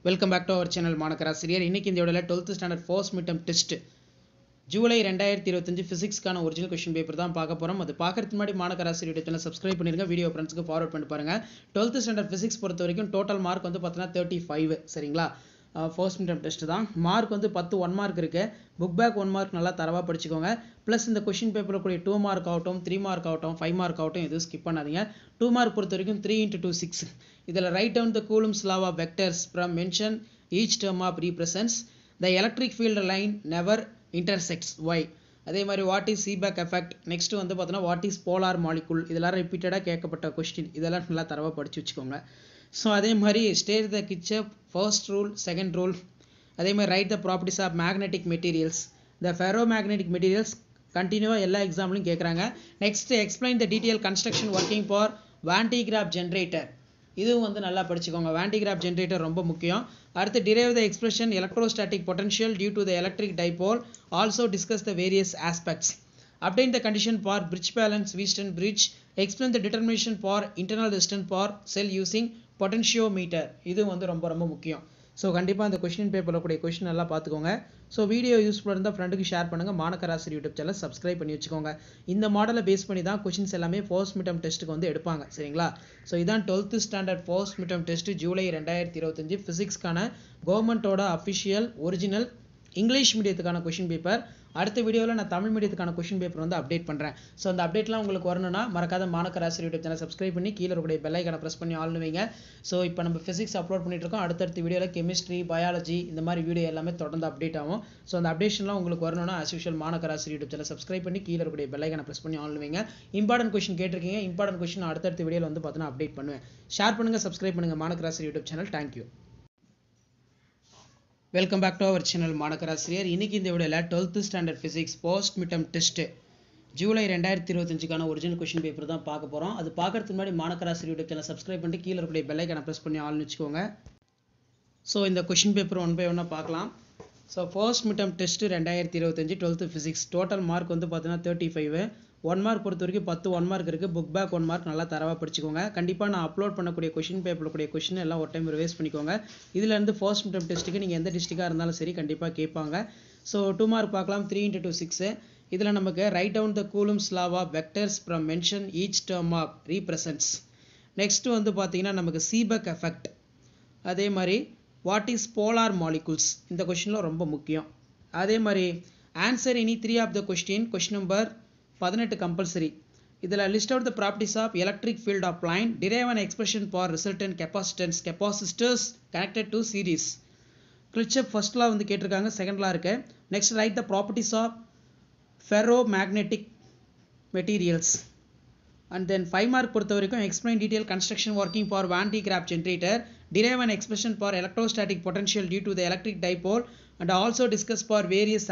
Welcome back to our channel Manakkarasiriyar. இன்னைக்கு இந்த வீடியோல 12th standard first mid term test July 2025 பிசிக்ஸ்க்கான ஒரிஜினல் क्वेश्चन பேப்பர் தான் பார்க்க போறோம். அது பார்க்கறதுக்கு முன்னாடி மாணக்கராசிரியர் சேனலை சப்ஸ்கிரைப் பண்ணிருங்க. வீடியோ ஃப்ரெண்ட்ஸ்க்கு ஃபார்வர்ட் பண்ணி பாருங்க. 12th ஸ்டாண்டர்ட் பிசிக்ஸ் பொறுத்த வரைக்கும் டோட்டல் மார்க் வந்து பார்த்தீங்கன்னா 35 சரிங்களா. ஃபர்ஸ்ட் மிட் டெர்ம் டெஸ்ட் தான். மார்க் வந்து 10 1 மார்க் இருக்கு. புக் பேக் 1 மார்க் நல்லா தரவா படிச்சுக்கோங்க. ப்ளஸ் இந்த क्वेश्चन பேப்பர்ல கூடிய 2 மார்க் ஆகட்டும் 3 மார்க் ஆகட்டும் 5 மார்க் ஆகட்டும் எதுவும் ஸ்கிப் பண்ணாதீங்க. 2 மார்க் பொறுத்த வரைக்கும் 3 × 2 6. இதில் write down the Coulomb's law of vectors from mention each term of represents the electric field line never intersects. Why? அதே மாதிரி what is Seebeck effect, next வந்து பார்த்தீங்கன்னா வாட் இஸ் போலார் மாலிகுல், இதெல்லாம் ரிப்பீட்டடாக கேட்கப்பட்ட கொஸ்டின். இதெல்லாம் நல்லா தரவாக படிச்சு வச்சுக்கோங்க. ஸோ அதே மாதிரி state the Kirchhoff first rule second rule. அதே மாதிரி write the properties of magnetic materials. The ferro magnetic materials கண்டினியூவாக எல்லா எக்ஸாம்லையும் கேட்குறாங்க. Next explain the detail construction working for Van de Graaff generator. இதுவும் வந்து நல்லா படிச்சுக்கோங்க. வான் டி கிராஃப் ஜென்ரேட்டர் ரொம்ப முக்கியம். அடுத்து derive the expression electrostatic potential due to the electric dipole. Also discuss the various aspects. Obtain the condition for bridge balance Wheatstone bridge. Explain the determination for internal resistance for cell using potentiometer. இது வந்து ரொம்ப ரொம்ப முக்கியம். So கண்டிப்பாக அந்த question பேப்பரில் கூடிய question நல்லா பார்த்துக்கோங்க. ஸோ வீடியோ யூஸ்ஃபுல்லாக இருந்தால் ஃப்ரெண்டுக்கு ஷேர் பண்ணுங்கள். மாணக்கராசிரியர் யூடியூப் சேனல் சப்ஸ்கிரைப் பண்ணி வச்சுக்கோங்க. இந்த மாடலை பேஸ் பண்ணி தான் கொஸ்டின்ஸ் எல்லாமே ஃபர்ஸ்ட் மிட் டெர்ம் டெஸ்ட்டுக்கு வந்து எடுப்பாங்க சரிங்களா. ஸோ இதான் 12th standard first mid term test July 2025 ஃபிசிக்ஸ்க்கான கவர்மெண்ட்டோட அஃபிஷியல் ஒரிஜினல் இங்கிலீஷ் மீடியத்துக்கான கொஸ்டின் பேப்பர். அடுத்த வீடியோவில் நான் தமிழ் மீடியத்துக்கான கொஸ்டின் பேப்பர் வந்து அப்டேட் பண்ணுறேன். ஸோ அந்த அப்டேட்லாம் உங்களுக்கு வரணும்னா மறக்காத மாணக்கராசிரியர் யூடியூப் சேனல் சப்ஸ்கிரைப் பண்ணி கீழே இருக்கக்கூடிய பெல் ஐகானை ப்ரெஸ் பண்ணி ஆல்னு வைங்க. ஸோ இப்போ நம்ம ஃபிசிக்ஸ் அப்லோட் பண்ணிட்டு இருக்கோம். அடுத்தடுத்த வீடியோவில் கெமிஸ்ட்ரி பயாலஜி இந்த மாதிரி வீடியோ எல்லாமே தொடர்ந்து அப்டேட் ஆகும். ஸோ அந்த அப்டேஷன்லாம் உங்களுக்கு வரணும்னா as usual Manakkarasiriyar YouTube channel subscribe பண்ணி கீழே இருக்கக்கூடிய பெல் ஐகானை ப்ரெஸ் பண்ணி ஆல்னு வைங்க. இம்பார்ட்டன்ட் கொஸ்டின் கேட்டிருக்கீங்க. இம்பார்ட்டன்ட் கொஸ்டின் அடுத்தடுத்த வீடியோவில் வந்து பார்த்தீங்கன்னா அப்டேட் பண்ணுவேன். ஷேர் பண்ணுங்கள், சப்ஸ்கிரைப் பண்ணுங்கள் Manakkarasiriyar YouTube channel. Thank you. Welcome back to our channel Manakkarasiriyar. இன்னைக்கு இந்த வீடியோவில் 12th standard physics first mid term test July 2025க்கான ஒரிஜினல் கொஸ்டின் பேப்பர் தான் பார்க்க போகிறோம். அது பார்க்கறதுக்கு முன்னாடி மாணக்கராசிரியர் யூடியூப் சேனல் சப்ஸ்கிரைப் பண்ணிட்டு கீழே இருக்கக்கூடிய பெல் ஐகானை ப்ரெஸ் பண்ணி ஆல்னு வச்சுக்கோங்க. ஸோ இந்த கொஸ்டின் பேப்பர் ஒன் பை ஒன்னாக பார்க்கலாம். So first mid term test 2025 12th physics total mark வந்து பார்த்தீங்கன்னா 35. 1 மார்க் பொறுத்த வரைக்கும் 10 1 மார்க் இருக்குது. புக் பேக் 1 மார்க் நல்லா தரவாக படிச்சுக்கோங்க. கண்டிப்பாக நான் அப்லோட் பண்ணக்கூடிய கொஸ்டின் பேப்பரில் கூடிய கொஸ்டின் எல்லாம் ஒரு டைம் ரிவைஸ் பண்ணிக்கோங்க. இதுலேருந்து ஃபர்ஸ்ட் மிட் டெர்ம் டெஸ்ட்டுக்கு நீங்கள் எந்த டிஸ்ட்ரிக்டாக இருந்தாலும் சரி கண்டிப்பாக கேட்பாங்க. ஸோ 2 மார்க் பார்க்கலாம். 3 × 2 6. இதில் நமக்கு write down the Coulomb's law of vectors from mention each term of represents. Next வந்து பார்த்தீங்கன்னா நமக்கு சீபெக் எஃபெக்ட், அதே மாதிரி வாட் இஸ் போலார் மாலிகுல்ஸ், இந்த கொஸ்டின்லாம் ரொம்ப முக்கியம். அதே மாதிரி answer any 3 of the question number 18 compulsory. இதில் list out the properties of electric field of line, derive an expression for resultant capacitors connected to series. Kirchhoff first law வந்து கேட்டிருக்காங்க, second law இருக்கு. Next write the properties of ferro magnetic materials. And then 5 mark பொறுத்த வரைக்கும் explain detail construction working for Van de Graaff generator, derive an expression for electrostatic potential due to the electric dipole, and also discuss for various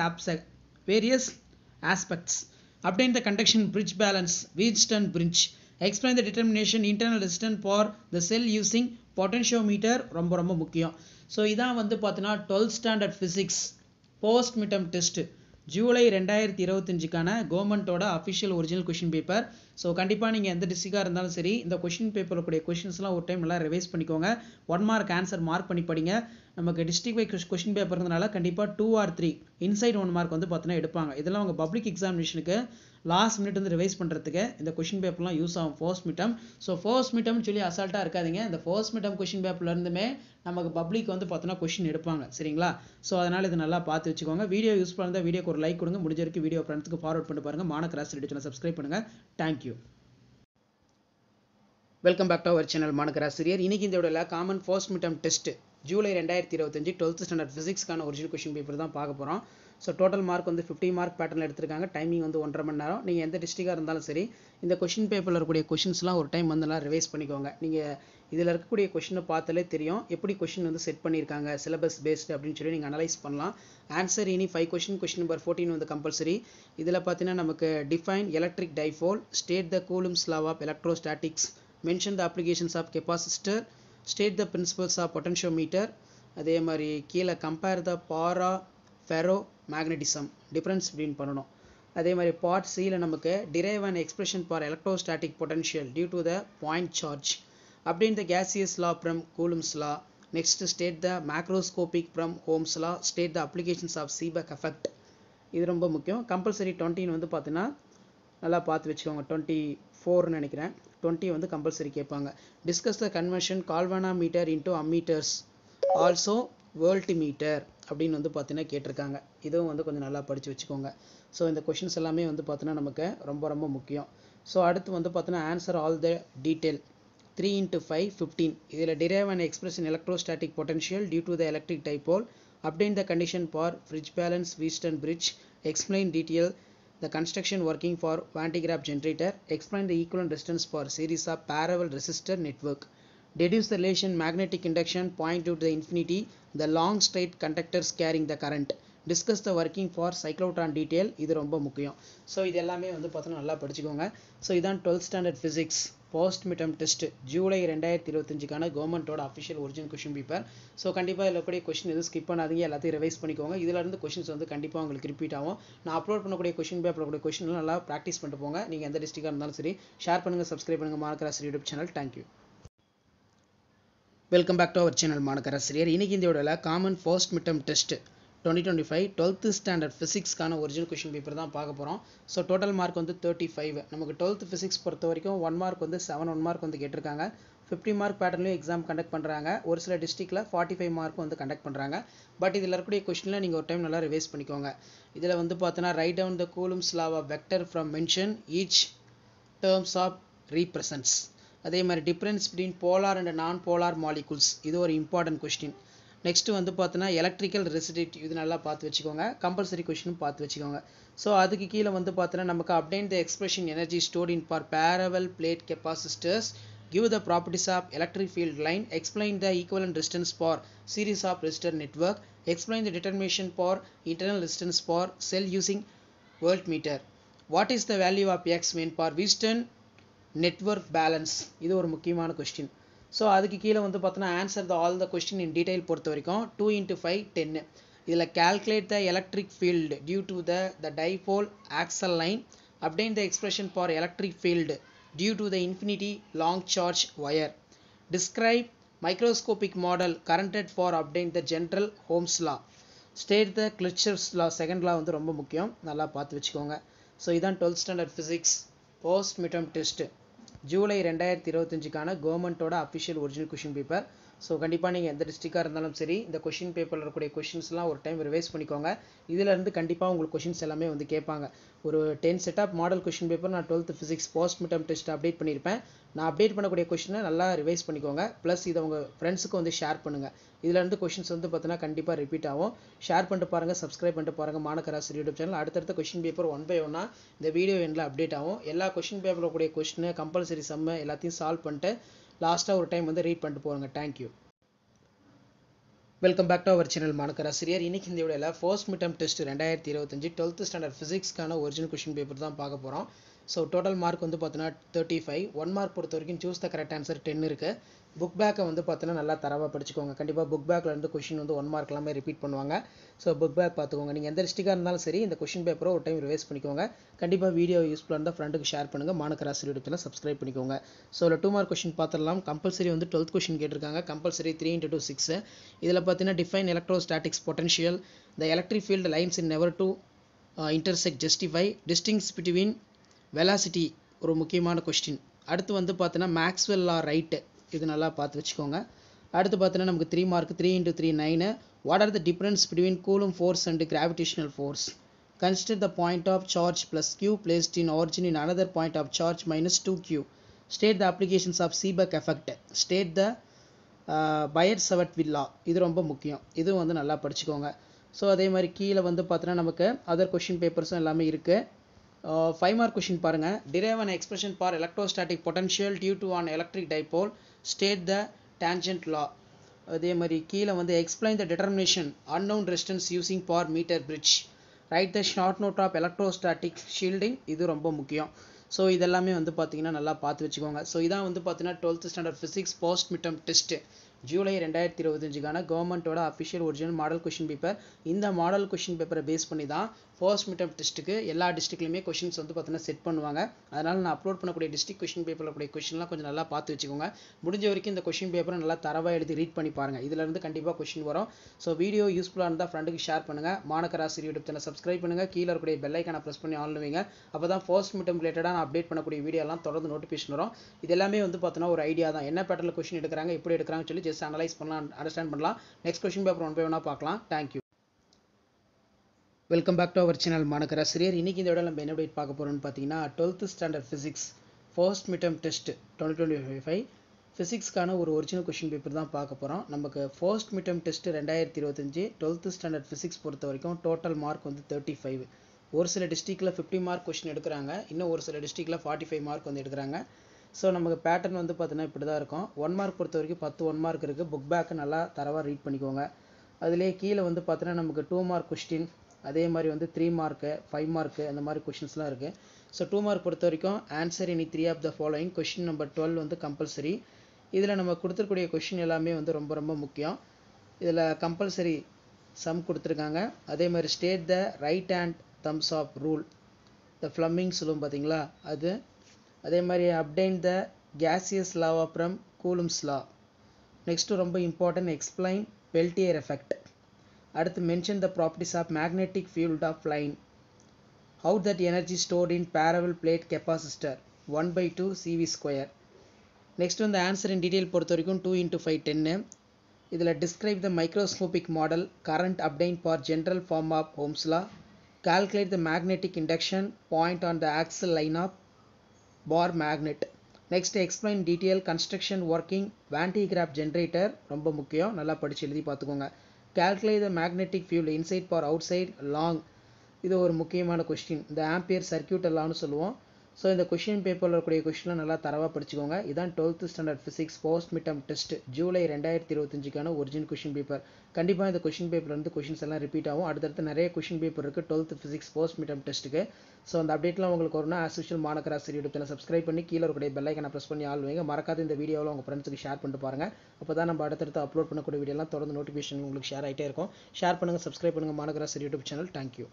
aspects. Obtain the conduction bridge balance Wheatstone bridge. Explain the determination internal resistance for the cell using potentiometer. ரொம்ப ரொம்ப முக்கியம். So இதான் வந்து பார்த்தீங்கன்னா 12th standard physics post mid term test July 2025க்கான கவர்மெண்ட்டோட official original question paper. So கண்டிப்பாக நீங்கள் எந்த டிஸ்ட்ரிக்டாக இருந்தாலும் சரி இந்த கொஸ்டின் பேப்பரில் கூடிய கொஸ்டின்ஸ்லாம் ஒரு டைம் நல்லா ரிவைஸ் பண்ணிக்கோங்க. 1 மார்க் ஆன்சர் மார்க் பண்ணி படிங்க. நமக்கு டிஸ்ட்ரிக்ட் வைஸ் கொஸ்டின் பேப்பர்னால கண்டிப்பாக 2 or 3 இன்சைட் 1 மார்க் வந்து பார்த்தீங்கன்னா எடுப்பாங்க. இதெல்லாம் உங்கள் பப்ளிக் எக்ஸாமினேஷனுக்கு லாஸ்ட் மினிட் வந்து ரிவைஸ் பண்ணுறதுக்கு இந்த கொஸ்டின் பேப்பர்லாம் யூஸ் ஆகும் first mid term. So first mid டெர்ம்னு சொல்லி அசால்ட்டாக இருக்காதிங்க. இந்த ஃபர்ஸ்ட் மிட் டெர்ம் கொஸ்டின் பேப்பர்லேருந்துமே நமக்கு பப்ளிக் வந்து பார்த்தீங்கன்னா கொஸ்டின் எடுப்பாங்க சரிங்களா. ஸோ அதனால் இது நல்லா பார்த்து வச்சுக்கோங்க. வீடியோ யூஸ்ஃபுல்லாக இருந்தால் வீடியோக்கு ஒரு லைக் கொடுங்க. முடிஞ்ச வரைக்கும் வீடியோ ஃப்ரெண்ட்ஸ்க்கு ஃபார்வர்ட் பண்ணி பாருங்கள். மாணக்கராசிரியர் யூடியூப் சேனல் சப்ஸ்கிரைப் பண்ணுங்கள். Thank you. Welcome back to our channel Manakkarasiriyar. இன்னைக்கு இந்த வீடியோவில் common first mid term test July 2025 12th standard ஃபிசிக்ஸ்க்கான ஒரிஜினல் கொஸ்டின் பேப்பர் தான் பார்க்க போகிறோம். ஸோ டோட்டல் மார்க் வந்து 50 மார்க் பேட்டர்னில் எடுத்திருக்காங்க. டைமிங் வந்து 1.5 மணி நேரம். நீங்கள் எந்த டிஸ்ட்ரிக்டாக இருந்தாலும் சரி இந்த கொஸ்டின் பேப்பரில் இருக்கக்கூடிய கொஸ்டின்ஸ்லாம் ஒரு டைம் வந்து நல்லா ரிவைஸ் பண்ணிக்கோங்க. நீங்கள் இதில் இருக்கக்கூடிய கொஸ்டினை பார்த்தாலே தெரியும் எப்படி கொஸ்டின் வந்து செட் பண்ணியிருக்காங்க சிலபஸ் பேஸ்டு அப்படின்னு சொல்லி நீங்கள் அனலைஸ் பண்ணலாம். ஆன்சர் இனி 5 கொஸ்டின் நம்பர் 14 வந்து கம்பல்சரி. இதில் பார்த்தீங்கன்னா நமக்கு define electric dipole, state the Coulomb's law of electrostatics, mention the applications of capacitor, state the principles of potentiometer. அதே மாதிரி கீழே compare the para ferro magnetism difference அப்படின்னு பண்ணணும். அதே மாதிரி பார்ட் சியில் நமக்கு derive an expression for electrostatic potential due to the point charge. Obtain the gaseous law from Coulomb's law. Next state the macroscopic from Ohm's law, state the applications of Seebeck effect. இது ரொம்ப முக்கியம். Compulsory 20 வந்து பார்த்தீங்கன்னா நல்லா பார்த்து வச்சுக்கோங்க. 24 நினைக்கிறேன். 20 வந்து கம்பல்சரி கேட்பாங்க. Discuss the conversion galvanometer into ammeters also voltmeter அப்படின்னு வந்து பார்த்தீங்கன்னா கேட்டிருக்காங்க. இதுவும் வந்து கொஞ்சம் நல்லா படித்து வச்சுக்கோங்க. ஸோ இந்த கொஷின்ஸ் எல்லாமே வந்து பார்த்தீங்கன்னா நமக்கு ரொம்ப ரொம்ப முக்கியம். ஸோ அடுத்து வந்து பார்த்தீங்கன்னா answer all the detail 3 into 5 15. இதில் derive and express in electrostatic potential due to the electric dipole, obtain the condition for Fridge balance Wheatstone bridge, explain detail the construction working for Van de Graaff generator, explain the equivalent resistance for series of parallel resistor network, deduce the relation magnetic induction point to the infinity, the long straight conductors carrying the current, discuss the working for cyclotron detail. இது ரொம்ப முக்கியம். So இது எல்லாமே வந்து பார்த்தோன்னா நல்லா படிச்சுக்கோங்க. So இதான் 12th standard physics post midterm test July 2025க்கான கவர்மெண்ட்டோட official original question paper. So கண்டிப்பாக இதில் கூடிய கொஷின் எதுவும் ஸ்கிப் பண்ணாதீங்க, எல்லாத்தையும் ரிவைஸ் பண்ணிக்கோங்க. இதிலிருந்து கொஷின்ஸ் வந்து கண்டிப்பாக உங்களுக்கு ரிப்பீட் ஆகும். நான் அப்லோட் பண்ணக்கூடிய கொஷின் பேப்பர் கூடிய கொஷின் நல்லா ப்ராக்டிஸ் பண்ணிட்டு போங்க. நீங்கள் எந்த டிஸ்ட்ரிக்டாக இருந்தாலும் சரி. ஷேர் பண்ணுங்கள், சப்ஸ்கிரைப் பண்ணுங்கள் Manakkarasiriyar YouTube channel. Thank you. Welcome back to our channel Manakkarasiriyar. இன்னைக்கு இந்த வீடியோவில் common first midterm test 2025 12th standard ஃபிசிக்ஸ்க்கான ஒரிஜினல் கொஷின் பேப்பர் தான் பார்க்க போகிறோம். ஸோ டோட்டல் மார்க் வந்து 35. நமக்கு 12th ஃபிசிக்ஸ் பொறுத்த வரைக்கும் 1 மார்க் வந்து 7 1 மார்க் வந்து கேட்டிருக்காங்க. 50 மார்க் பேட்டர்லையும் எக்ஸாம் கண்டக்ட் பண்ணுறாங்க. ஒரு சில டிஸ்ட்ரிக்டில் 45 மார்க் வந்து கண்டக்ட் பண்ணுறாங்க. பட் இதில் இருக்கக்கூடிய கொஷினில் நீங்கள் ஒரு டைம் நல்லா ரிவைஸ் பண்ணிக்கோங்க. இதில் வந்து பார்த்தோன்னா write down the Coulomb's law of vector from mention each terms of representation. அதே மாதிரி difference between polar and non polar molecules, இது ஒரு இம்பார்ட்டன்ட் கொஸ்டின். நெக்ஸ்ட் வந்து பார்த்தோன்னா எலக்ட்ரிக்கல் ரெசிடிவிட்டி, இது நல்லா பார்த்து வச்சுக்கோங்க. கம்பல்சரி கொஸ்டினும் பார்த்து வச்சுக்கோங்க. ஸோ அதுக்கு கீழே வந்து பார்த்தோன்னா நமக்கு obtained the expression energy stored in for parallel plate capacitors, give the properties of electric field line, explain the equivalent resistance for series of resistor network, explain the determination for internal resistance for cell using voltmeter, what is the value of x when for Wheatstone network balance. இது ஒரு முக்கியமான question. So அதுக்கு கீழே வந்து பார்த்தோன்னா answer the all the question in detail பொறுத்த வரைக்கும் 2 into 5 10. இதில் calculate the electric field due to the dipole axial line, obtain the expression for electric field due to the infinity long charge wire, describe microscopic model currented for obtain the general Ohm's law, state the Kirchhoff's law. Second law வந்து ரொம்ப முக்கியம், நல்லா பார்த்து வச்சுக்கோங்க. So இதான் 12th standard physics post midterm test July 2025க்கான கவர்மெண்ட்டோட official original question paper. So கண்டிப்பாக நீங்கள் எந்த டிஸ்ட்ரிக்டாக இருந்தாலும் சரி, இந்த கொஷின் பேப்பரில் இருக்கக்கூடிய கொஷின்ஸ்லாம் ஒரு டைம் ரிவைஸ் பண்ணிக்கோங்க. இதிலேருந்து கண்டிப்பாக உங்களுக்கு கொஷின்ஸ் எல்லாமே வந்து கேட்பாங்க. ஒரு 10 set of model question paper நான் 12th physics post midterm test update பண்ணியிருப்பேன். நான் அப்டேட் பண்ணக்கூடிய கொஷினை நல்லா ரிவைஸ் பண்ணிக்கோங்க. ப்ளஸ் இதை உங்கள் ஃப்ரெண்ட்ஸுக்கு வந்து ஷேர் பண்ணுங்கள். இதிலேருந்து கொஷின்ஸ் வந்து பார்த்தீங்கன்னா கண்டிப்பாக ரிப்பீட் ஆகும். ஷேர் பண்ணிட்டு பாருங்கள், சப்ஸ்கிரைப் பண்ணிட்டு பாருங்கள் மாணக்கராசிரியர் யூடியூப் சேனல். அடுத்தடுத்த கொஷின் பேப்பர் 1 by 1 இந்த வீடியோ எண்டில் அப்டேட் ஆகும். எல்லா கொஷின் பேப்பரில் கூடிய கொஷினை கம்பல்சரி சம்மு எல்லாத்தையும் சால்வ் பண்ணிட்டு லாஸ்ட்டாக ஒரு டைம் வந்து ரீட் பண்ணிட்டு போங்க. Thank you. Welcome back to our channel Manakkarasiriyar. இன்னைக்கு இந்த வீடியோவில் first midterm test 2025 12th standard ஃபிசிக்ஸ்க்கான ஒரிஜினல் கொஷின் பேப்பர் தான் பார்க்க போகிறோம். ஸோ டோட்டல் மார்க் வந்து பார்த்தீங்கன்னா 35. 1 மார்க் பொறுத்த வரைக்கும் சூஸ் த கரெக்ட் ஆன்சர் 10 இருக்குது. புக் பேக்கை வந்து பார்த்தீங்கன்னா நல்லா தரவாக படிச்சுக்கோங்க. கண்டிப்பாக புக் பேக்கில் இருந்து கொஷின் வந்து 1 மார்க் எல்லாமே ரிப்பீட் பண்ணுவாங்க. ஸோ புக் பேக் பார்த்துக்கோங்க. நீங்கள் எந்த டிஸ்ட்ரிக்டாக இருந்தாலும் சரி, இந்த கொஷின் பேப்பரை ஒரு டைம் ரிவைஸ் பண்ணிக்கோங்க. கண்டிப்பாக வீடியோ யூஸ்ஃபுல்லாக இருந்தால் ஃப்ரெண்டுக்கு ஷேர் பண்ணுங்கள். மாணக்கராசிரியர் யூடியூப் சேனல் சப்ஸ்கிரைப் பண்ணிக்கோங்க. ஸோ இதில் 2 மார்க் கொஷின் பார்த்துடலாம். கம்பல்சரி வந்து 12th கொஷின் கேட்டிருக்காங்க. Compulsory 3 into 2 6. இதில் பார்த்தீங்கன்னா define electrostatics potential, the electric field lines in never to intersect justify, டிஸ்டிங்ஸ் between velocity, ஒரு முக்கியமான கொஸ்டின். அடுத்து வந்து பார்த்தீங்கன்னா மேக்ஸ்வெல் லா ரைட்டு, இது நல்லா பார்த்து வச்சுக்கோங்க. அடுத்து பார்த்தீங்கன்னா நமக்கு 3 mark 3 into 3 9. What are the difference between Coulomb force and gravitational force, consider the point of charge plus q placed in origin in another point of charge minus 2q, state the applications of Seebeck effect, state the Biot Savart law. இது ரொம்ப முக்கியம், இதுவும் வந்து நல்லா படிச்சுக்கோங்க. So அதே மாதிரி கீழே வந்து பார்த்தீங்கன்னா நமக்கு அதர் கொஷின் பேப்பர்ஸும் எல்லாமே இருக்குது. 5 மார்க் கொஷின் பாருங்கள். derive an expression for electrostatic potential due to an electric dipole, state the tangent law. அதே மாதிரி கீழே வந்து explain the determination unknown resistance using for meter bridge, write the short note of electrostatic shielding. இது ரொம்ப முக்கியம். So இதெல்லாமே வந்து பார்த்தீங்கன்னா நல்லா பார்த்து வச்சுக்கோங்க. ஸோ இதான் வந்து பார்த்தீங்கன்னா 12th standard physics post midterm test July 2025க்கான கவர்மெண்ட்டோட official original model question paper. இந்த மாடல் கொஷின் பேப்பரை பேஸ் பண்ணி தான் ஃபர்ஸ்ட் மிட்டம் டெஸ்ட்டுக்கு எல்லா டிஸ்ட்ரிக்ட்லையுமே கொஷின்ஸ் வந்து பார்த்தீங்கன்னா செட் பண்ணுவாங்க. அதனால் நான் அப்லோட் பண்ணக்கூடிய டிஸ்ட்ரிக்ட் கொஷின் பேப்பரில் கூடிய கொஷின்லாம் கொஞ்சம் நல்லா பார்த்து வச்சுக்கோங்க. முடிஞ்ச வரைக்கும் இந்த கொஷின் பேப்பரை நல்லா தரவாக எழுதி ரீட் பண்ணி பாருங்கள். இதிலேருந்து கண்டிப்பாக கொஷின் வரும். ஸோ வீடியோ யூஸ்ஃபுல்லாக இருந்தால் ஃப்ரெண்டுக்கு ஷேர் பண்ணுங்கள். மாணக்கராசி யூடியூப் சேனல் சப்ஸ்கிரைப் பண்ணுங்கள். கீழே இருக்கக்கூடிய பெல் ஐக்கானை ப்ரெஸ் பண்ணி ஆன் வைங்க. அப்போ தான் ஃபர்ஸ்ட் மிட்டம் ரிலேட்டடாக நான் அப்டேட் பண்ணக்கூடிய வீடியோலாம் தொடர்ந்து நோட்டிஃபிகேஷன் வரும். இது எல்லாமே வந்து பார்த்தோன்னா ஒரு ஐடியா தான். என்ன பேட்டர்னில் கொஷின் எடுக்கிறாங்க, எப்படி எடுக்கிறாங்கன்னு சொல்லி ஜஸ்ட் அனலைஸ் பண்ணலாம், அண்டர்ஸ்டாண்ட் பண்ணலாம். Next question paper one by ஒன்னாக பார்க்கலாம். Thank you. Welcome back to our channel Manakkarasiriyar. இன்றைக்கி இந்த விட நம்ம என்ன அப்டேட் பார்க்க போகிறோம்னு பார்த்தீங்கன்னா 12th standard physics first midterm test 2025 ஃபிசிக்ஸ்க்கான ஒரு ஒரிஜினல் கொஷின் பேப்பர் தான் பார்க்க போகிறோம். நமக்கு first midterm test 2025 12th standard physics பொறுத்த வரைக்கும் டோட்டல் மார்க் வந்து 35. ஒரு சில டிஸ்ட்ரிக்டில் 50 மார்க் கொஷின் எடுக்கிறாங்க, இன்னும் ஒரு சில டிஸ்ட்ரிக்டில் 45 மார்க் வந்து எடுக்கிறாங்க. ஸோ நமக்கு பேட்டர்ன் வந்து பார்த்தீங்கன்னா இப்படி தான் இருக்கும். 1 மார்க் பொறுத்த வரைக்கும் 10 1 மார்க் இருக்குது. புக் பேக்கு நல்லா தரவாக ரீட் பண்ணிக்கோங்க. அதிலே கீழே வந்து பார்த்தீங்கன்னா நமக்கு 2 மார்க் கொஸ்டின், அதே மாதிரி வந்து 3 மார்க்கு 5 மார்க்கு அந்த மாதிரி கொஷின்ஸ்லாம் இருக்குது. ஸோ 2 மார்க் பொறுத்த வரைக்கும் answer any 3 of the following question number 12 வந்து கம்பல்சரி. இதில் நம்ம கொடுத்துருக்கூடிய கொஷின் எல்லாமே வந்து ரொம்ப ரொம்ப முக்கியம். இதில் கம்பல்சரி சம் கொடுத்துருக்காங்க. அதே மாதிரி state the right hand thumbs of rule, the Fleming சொல்லுவோம் பார்த்தீங்களா அது. அதே மாதிரி obtain the Gauss's law from Coulomb's law. Next ரொம்ப இம்பார்ட்டன்ட் எக்ஸ்பிளைன் பெல்டியர் எஃபெக்ட். அடுத்து mention the properties of magnetic field of line, how that energy stored in parallel plate capacitor 1/2 CV². நெக்ஸ்ட் வந்து answer in detail பொறுத்த வரைக்கும் 2 × 5 10. இதில் describe the microscopic model current obtain for general form of ohm's law, calculate the magnetic induction point on the axial line of bar magnet. Next explain detail construction working Van de Graaff generator, ரொம்ப முக்கியம், நல்லா படித்து எழுதி பார்த்துக்கோங்க. Calculate the magnetic field inside for outside long, இது ஒரு முக்கியமான question. இந்த ஆம்பியர் சர்க்கியூட் லான்னு சொல்லுவோம். ஸோ இந்த கொஷின் பேப்பரில் இருக்கக்கூடிய கொஷின்லாம் நல்லா தரவாக படிச்சுக்கோங்க. இதான் 12th standard physics post midterm test July 2025க்கான ஒரிஜினல் கொஷின் பேப்பர். கண்டிப்பாக இந்த கொஷின் பேப்பர்லேருந்து கொஷின்ஸ் எல்லாம் ரிப்பீட் ஆகும். அடுத்தடுத்து நிறைய கொஷின் பேப்பர் இருக்குது 12th ஃபிசிக்ஸ் போஸ்ட் மிட்டம் டெஸ்ட்டுக்கு. ஸோ அந்த அப்டேட்லாம் உங்களுக்கு வரணும். As usual Manakkarasi YouTube channel subscribe பண்ணி கீழே இருக்கக்கூடிய பெல் ஐக்கானை ப்ரெஸ் பண்ணி ஆள் வைங்க. மறக்காத இந்த வீடியோவில் உங்கள் ஃப்ரெண்ட்ஸுக்கு ஷேர் பண்ணிட்டு பாருங்கள். அப்போ தான் நம்ம அடுத்தடுத்து அப்லோட் பண்ணக்கூடிய வீடியோலாம் தொடர்ந்து நோட்டிஃபிகேஷன் உங்களுக்கு ஷேர் ஆகிட்டே இருக்கும். ஷேர் பண்ணுங்கள், சப்ஸ்கிரைப் பண்ணுங்கள் மாணக்கராசி யூடியூப் சேனல். தேங்க்யூ.